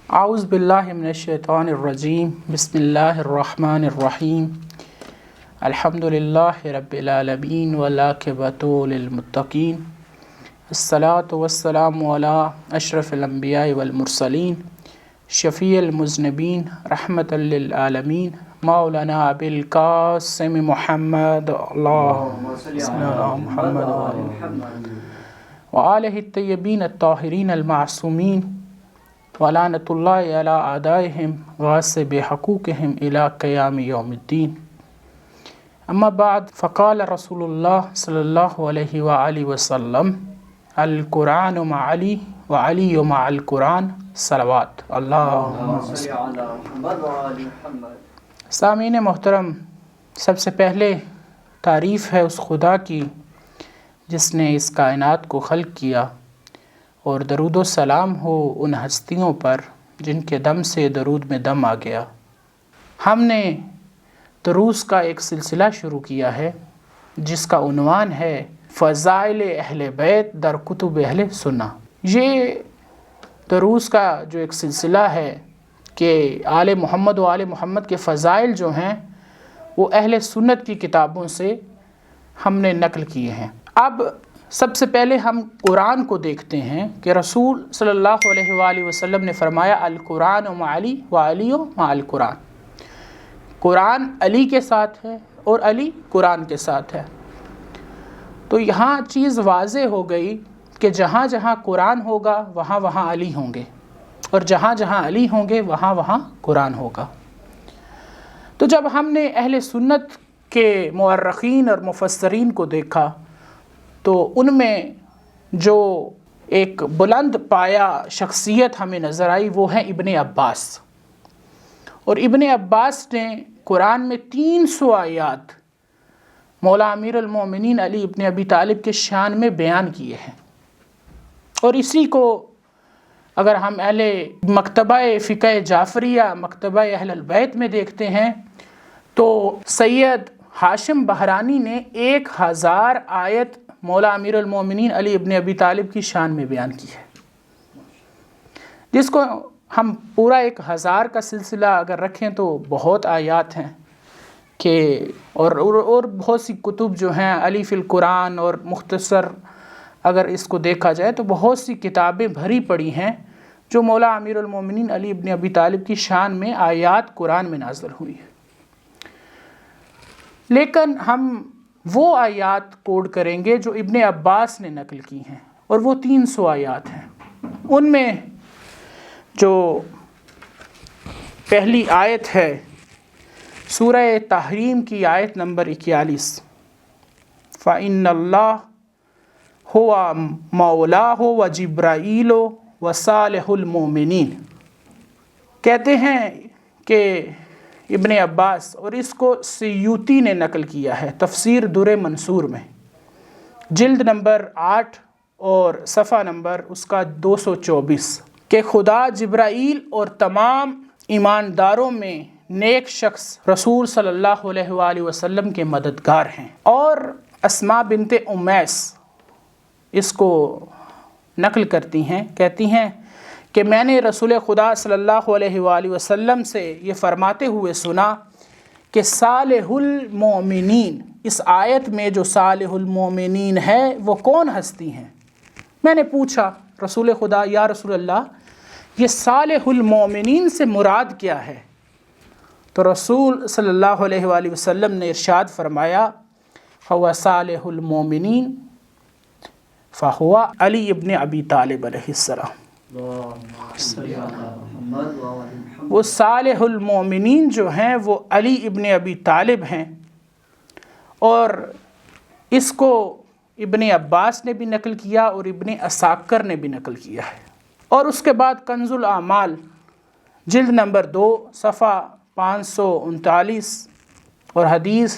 اعوذ باللہ من الشیطان الرجیم بسم اللہ الرحمن الرحیم الحمد للہ رب العالمین والعاقبۃ للمتقین الصلاۃ والسلام علی اشرف الانبیاء والمرسلین شفیع المذنبین رحمۃ للعالمین مولانا ابی القاسم محمد اللہم صل علی محمد وآلہ الطیبین الطاہرین المعصومین ولعنۃ اللہ علی اعدائہم غاصب حقوقہم الی قیام یوم الدین اما بعد فقال رسول اللہ صلی اللہ علیہ وآلہ وسلم القرآن مع علی وعلی مع القرآن صلوات اللہم صل علی محمد وآل محمد۔ سامعین محترم، سب سے پہلے تعریف ہے اس خدا کی جس نے اس کائنات کو خلق کیا، اور درود و سلام ہو ان ہستیوں پر جن کے دم سے درود میں دم آ گیا۔ ہم نے دروس کا ایک سلسلہ شروع کیا ہے جس کا عنوان ہے فضائل اہل بیت در کتب اہل سنہ۔ یہ دروس کا جو ایک سلسلہ ہے کہ آل محمد و آل محمد کے فضائل جو ہیں وہ اہل سنت کی کتابوں سے ہم نے نقل کیے ہیں۔ اب سب سے پہلے ہم قرآن کو دیکھتے ہیں کہ رسول صلی اللہ علیہ وآلہ وسلم نے فرمایا القرآن مع علی وعلی مع القرآن، قرآن علی کے ساتھ ہے اور علی قرآن کے ساتھ ہے۔ تو یہاں چیز واضح ہو گئی کہ جہاں جہاں قرآن ہوگا وہاں وہاں علی ہوں گے، اور جہاں جہاں علی ہوں گے وہاں وہاں قرآن ہوگا۔ تو جب ہم نے اہل سنت کے مورخین اور مفسرین کو دیکھا تو ان میں جو ایک بلند پایا شخصیت ہمیں نظر آئی وہ ہے ابن عباس، اور ابن عباس نے قرآن میں 300 آیات مولا امیر المومنین علی ابن ابی طالب کے شان میں بیان کیے ہیں۔ اور اسی کو اگر ہم اہل مکتبہ فقہ جعفریہ مکتبہ اہل البیت میں دیکھتے ہیں تو سید ہاشم بہرانی نے 1000 آیت مولا امیر المومنین علی ابن ابی طالب کی شان میں بیان کی ہے، جس کو ہم پورا 1000 کا سلسلہ اگر رکھیں تو بہت آیات ہیں کہ اور بہت سی کتب جو ہیں علی فی القرآن اور مختصر اگر اس کو دیکھا جائے تو بہت سی کتابیں بھری پڑی ہیں جو مولا امیر المومنین علی ابن ابی طالب کی شان میں آیات قرآن میں نازل ہوئی ہے۔ لیکن ہم وہ آیات کوڈ کریں گے جو ابن عباس نے نقل کی ہیں، اور وہ 300 آیات ہیں۔ ان میں جو پہلی آیت ہے سورہ تحریم کی آیت نمبر 41، فَإِنَّ اللَّهَ هُوَ مَوْلَاهُ وَجِبْرَائِيلُ وَصَالِحُ الْمُؤْمِنِينَ، کہتے ہیں کہ ابن عباس، اور اس کو سیوطی نے نقل کیا ہے تفسیر در منصور میں، جلد نمبر 8 اور صفحہ نمبر اس کا 224، کہ خدا جبرائیل اور تمام ایمانداروں میں نیک شخص رسول صلی اللہ علیہ وآلہ وسلم کے مددگار ہیں۔ اور اسماء بنت امیس اس کو نقل کرتی ہیں، کہتی ہیں کہ میں نے رسول خدا صلی اللہ علیہ وآلہ وسلم سے یہ فرماتے ہوئے سنا کہ صالح المؤمنین، اس آیت میں جو صالح المؤمنین ہے وہ کون ہستی ہیں؟ میں نے پوچھا رسول خدا یا رسول اللہ یہ صالح المؤمنین سے مراد کیا ہے؟ تو رسول صلی اللہ علیہ وآلہ وسلم نے ارشاد فرمایا هو صالح المؤمنین فہو علی ابن ابی طالب علیہ السلام۔ وہ صالح المؤمنین جو ہیں وہ علی ابن ابی طالب ہیں، اور اس کو ابن عباس نے بھی نقل کیا اور ابن عساکر نے بھی نقل کیا ہے۔ اور اس کے بعد کنز الاعمال جلد نمبر 2 صفحہ 539 اور حدیث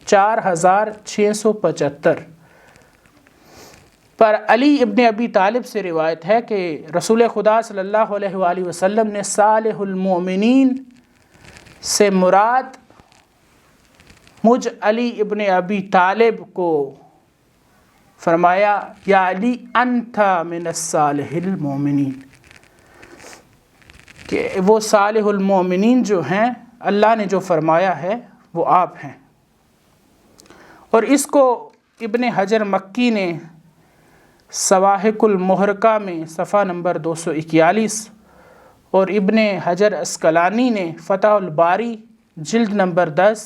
4675 پر علی ابن ابی طالب سے روایت ہے کہ رسول خدا صلی اللہ علیہ وآلہ وسلم نے صالح المؤمنین سے مراد مجھ علی ابن ابی طالب کو فرمایا یا علی انت من الصالح المؤمنین، کہ وہ صالح المومنین جو ہیں اللہ نے جو فرمایا ہے وہ آپ ہیں۔ اور اس کو ابن حجر مکی نے صواحق المحرقہ میں صفحہ نمبر 241 اور ابن حجر اسقلانی نے فتح الباری جلد نمبر 10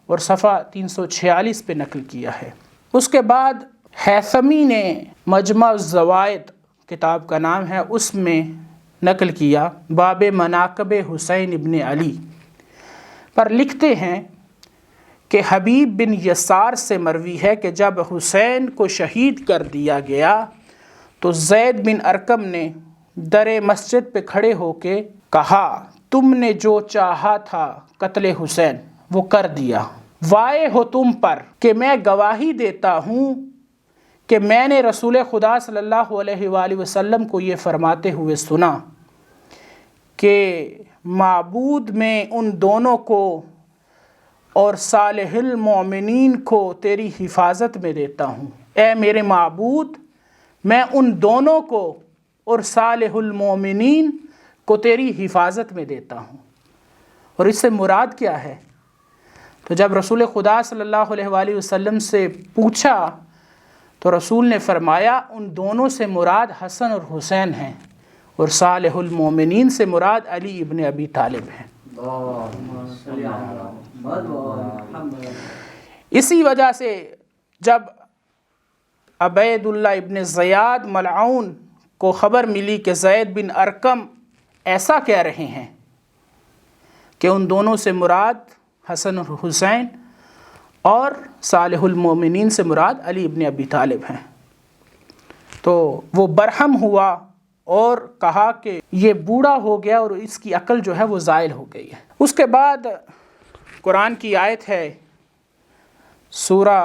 اور صفحہ 346 پہ نقل کیا ہے۔ اس کے بعد ہیثمی نے مجمع الزوائد کتاب کا نام ہے، اس میں نقل کیا باب مناقب حسین ابن علی پر لکھتے ہیں کہ حبیب بن یسار سے مروی ہے کہ جب حسین کو شہید کر دیا گیا تو زید بن ارقم نے در مسجد پہ کھڑے ہو کے کہا تم نے جو چاہا تھا قتل حسین وہ کر دیا، وائے ہو تم پر کہ میں گواہی دیتا ہوں کہ میں نے رسول خدا صلی اللہ علیہ وآلہ وسلم کو یہ فرماتے ہوئے سنا کہ معبود میں ان دونوں کو اور صالح المومنین کو تیری حفاظت میں دیتا ہوں۔ اے میرے معبود، میں ان دونوں کو اور صالح المومنین کو تیری حفاظت میں دیتا ہوں۔ اور اس سے مراد کیا ہے؟ تو جب رسول خدا صلی اللہ علیہ وآلہ وسلم سے پوچھا تو رسول نے فرمایا ان دونوں سے مراد حسن اور حسین ہیں اور صالح المومنین سے مراد علی ابن ابی طالب ہیں۔ اسی وجہ سے جب عبید اللہ ابن زیاد ملعون کو خبر ملی کہ زید بن ارقم ایسا کہہ رہے ہیں کہ ان دونوں سے مراد حسن اور حسین اور صالح المومنین سے مراد علی ابن ابی طالب ہیں، تو وہ برہم ہوا اور کہا کہ یہ بوڑھا ہو گیا اور اس کی عقل جو ہے وہ زائل ہو گئی ہے۔ اس کے بعد قرآن کی آیت ہے سورہ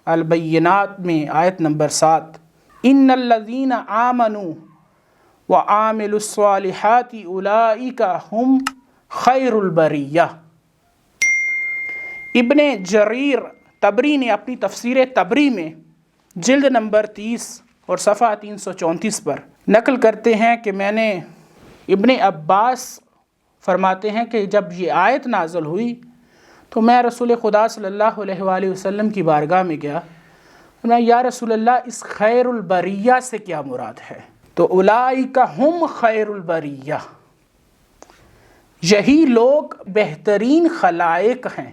البینات میں آیت نمبر 7، ان الذین آمنوا وعاملوا الصالحات اولئک هم خیر البریہ۔ ابن جریر طبری نے اپنی تفسیر طبری میں جلد نمبر 30 اور صفحہ 334 پر نقل کرتے ہیں کہ میں نے ابن عباس فرماتے ہیں کہ جب یہ آیت نازل ہوئی تو میں رسول خدا صلی اللہ علیہ وآلہ وسلم کی بارگاہ میں گیا، میں یا رسول اللہ اس خیر البریہ سے کیا مراد ہے؟ تو اولئک ہم خیر البریہ، یہی لوگ بہترین خلائق ہیں۔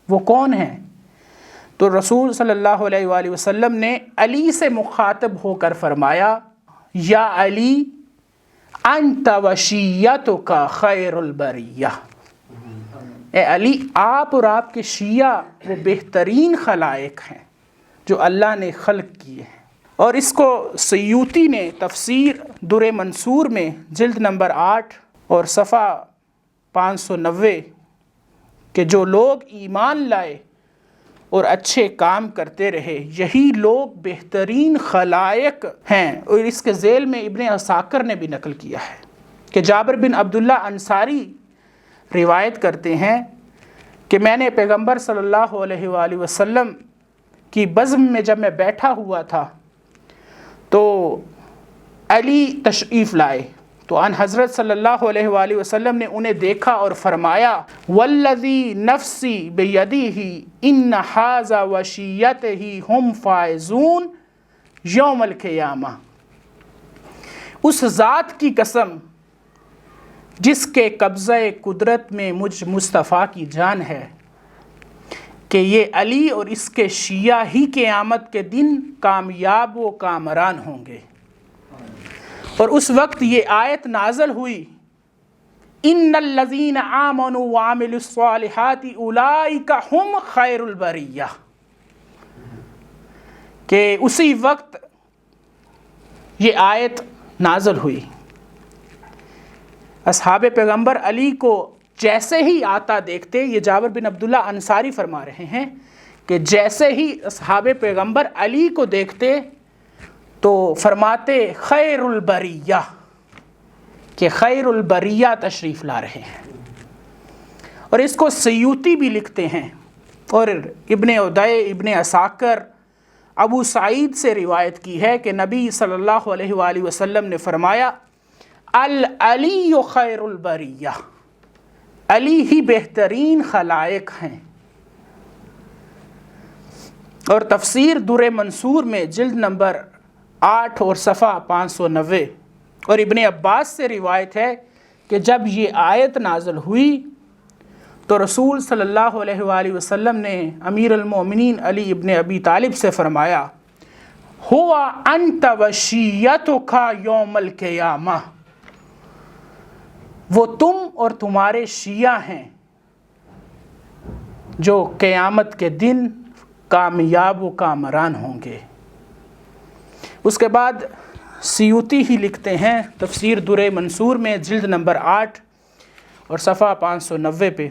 وہ کون ہیں؟ تو رسول صلی اللہ علیہ وآلہ وسلم نے علی سے مخاطب ہو کر فرمایا یا علی انت وشیتک خیر البریہ، اے علی آپ اور آپ کے شیعہ وہ بہترین خلائق ہیں جو اللہ نے خلق کیے ہیں۔ اور اس کو سیوطی نے تفسیر در منصور میں جلد نمبر 8 اور صفحہ 590 کہ جو لوگ ایمان لائے اور اچھے کام کرتے رہے یہی لوگ بہترین خلائق ہیں۔ اور اس کے ذیل میں ابن عساکر نے بھی نقل کیا ہے کہ جابر بن عبداللہ انصاری روایت کرتے ہیں کہ میں نے پیغمبر صلی اللہ علیہ وآلہ وسلم کی بزم میں جب میں بیٹھا ہوا تھا تو علی تشریف لائے، تو ان حضرت صلی اللہ علیہ وآلہ وسلم نے انہیں دیکھا اور فرمایا والذی نفسی بیدیہ ان ھذا وشیتہ ہم فائزون یوم القیامہ، اس ذات کی قسم جس کے قبضہ قدرت میں مجھ مصطفیٰ کی جان ہے کہ یہ علی اور اس کے شیعہ ہی قیامت کے دن کامیاب و کامران ہوں گے۔ اور اس وقت یہ آیت نازل ہوئی ان الذین آمنوا وعملوا الصالحات اولئک ہم خیر البریہ، کہ اسی وقت یہ آیت نازل ہوئی۔ اصحاب پیغمبر علی کو جیسے ہی آتا دیکھتے، یہ جابر بن عبداللہ انصاری فرما رہے ہیں کہ جیسے ہی اصحاب پیغمبر علی کو دیکھتے تو فرماتے خیر البریہ، کہ خیر البریہ تشریف لا رہے ہیں۔ اور اس کو سیوطی بھی لکھتے ہیں، اور ابن عدی ابن عساکر ابو سعید سے روایت کی ہے کہ نبی صلی اللہ علیہ وآلہ وسلم نے فرمایا العلی خیر البریہ، علی ہی بہترین خلائق ہیں۔ اور تفسیر در منصور میں جلد نمبر 8 اور صفحہ 590، اور ابن عباس سے روایت ہے کہ جب یہ آیت نازل ہوئی تو رسول صلی اللہ علیہ وآلہ وسلم نے امیر المومنین علی ابن ابی طالب سے فرمایا، ہوا انت وشیتک یوم القیامہ، وہ تم اور تمہارے شیعہ ہیں جو قیامت کے دن کامیاب و کامران ہوں گے۔ اس کے بعد سیوطی ہی لکھتے ہیں تفسیر در منصور میں جلد نمبر 8 اور صفحہ 590 پہ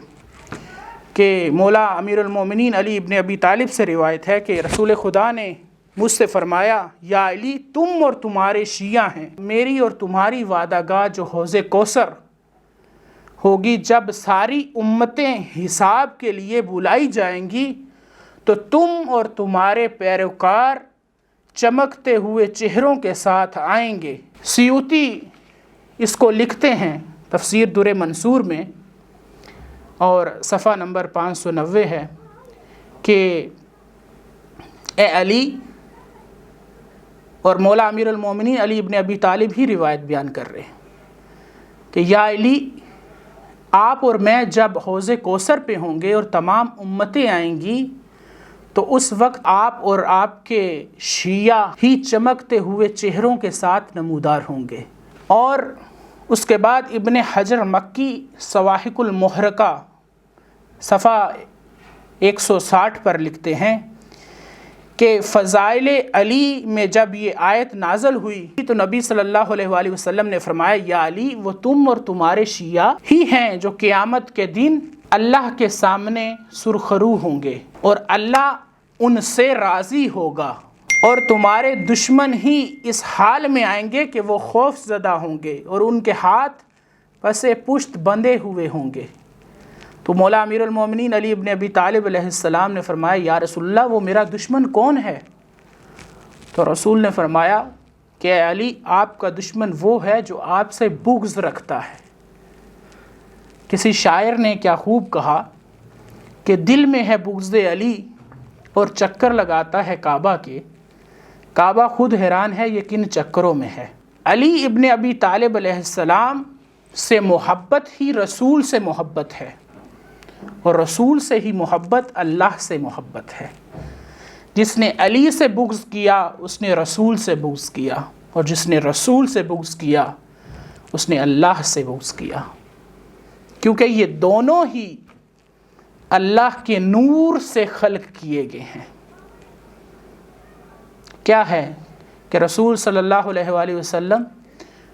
کہ مولا امیر المومنین علی ابن ابی طالب سے روایت ہے کہ رسول خدا نے مجھ سے فرمایا، یا علی تم اور تمہارے شیعہ ہیں، میری اور تمہاری وعدہ گاہ جو حوض کوثر ہوگی، جب ساری امتیں حساب کے لیے بلائی جائیں گی تو تم اور تمہارے پیروکار چمکتے ہوئے چہروں کے ساتھ آئیں گے۔ سیوطی اس کو لکھتے ہیں تفسیر در منصور میں، اور صفحہ نمبر 590 ہے کہ اے علی، اور مولا امیر المومنین علی ابن ابی طالب ہی روایت بیان کر رہے ہیں کہ یا علی، آپ اور میں جب حوض کوثر پہ ہوں گے اور تمام امتیں آئیں گی تو اس وقت آپ اور آپ کے شیعہ ہی چمکتے ہوئے چہروں کے ساتھ نمودار ہوں گے۔ اور اس کے بعد ابن حجر مکی صواحق المحرقہ صفحہ 160 پر لکھتے ہیں کہ فضائل علی میں جب یہ آیت نازل ہوئی تو نبی صلی اللہ علیہ وآلہ وسلم نے فرمایا، یا علی، وہ تم اور تمہارے شیعہ ہی ہیں جو قیامت کے دن اللہ کے سامنے سرخرو ہوں گے اور اللہ ان سے راضی ہوگا، اور تمہارے دشمن ہی اس حال میں آئیں گے کہ وہ خوف زدہ ہوں گے اور ان کے ہاتھ پس پشت بندھے ہوئے ہوں گے۔ تو مولا امیر المومنین علی ابن ابی طالب علیہ السلام نے فرمایا، یا رسول اللہ، وہ میرا دشمن کون ہے؟ تو رسول نے فرمایا کہ اے علی، آپ کا دشمن وہ ہے جو آپ سے بغض رکھتا ہے۔ کسی شاعر نے کیا خوب کہا کہ دل میں ہے بغض علی اور چکر لگاتا ہے کعبہ کے، کعبہ خود حیران ہے یہ کن چکروں میں ہے۔ علی ابن ابی طالب علیہ السلام سے محبت ہی رسول سے محبت ہے، اور رسول سے ہی محبت اللہ سے محبت ہے۔ جس نے علی سے بغض کیا اس نے رسول سے بغض کیا، اور جس نے رسول سے بغض کیا اس نے اللہ سے بغض کیا، کیونکہ یہ دونوں ہی اللہ کے نور سے خلق کیے گئے ہیں۔ کیا ہے کہ رسول صلی اللہ علیہ وآلہ وسلم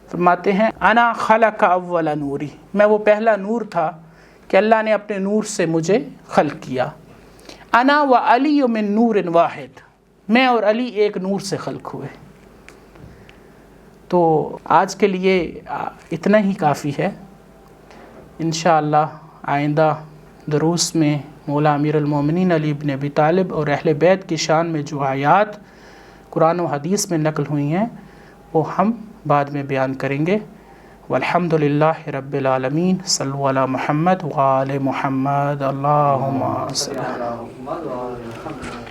فرماتے ہیں، انا خلق اول نوری، میں وہ پہلا نور تھا کہ اللہ نے اپنے نور سے مجھے خلق کیا۔ انا و علی من نور واحد، میں اور علی ایک نور سے خلق ہوئے۔ تو آج کے لیے اتنا ہی کافی ہے۔ انشاءاللہ آئندہ دروس میں مولا امیر المومنین علی ابن ابی طالب اور اہل بیت کی شان میں جو آیات قرآن و حدیث میں نقل ہوئی ہیں وہ ہم بعد میں بیان کریں گے۔ والحمد للہ رب العالمین، صلوا علی محمد وآل محمد، اللہم صلی اللہ علیہ وسلم۔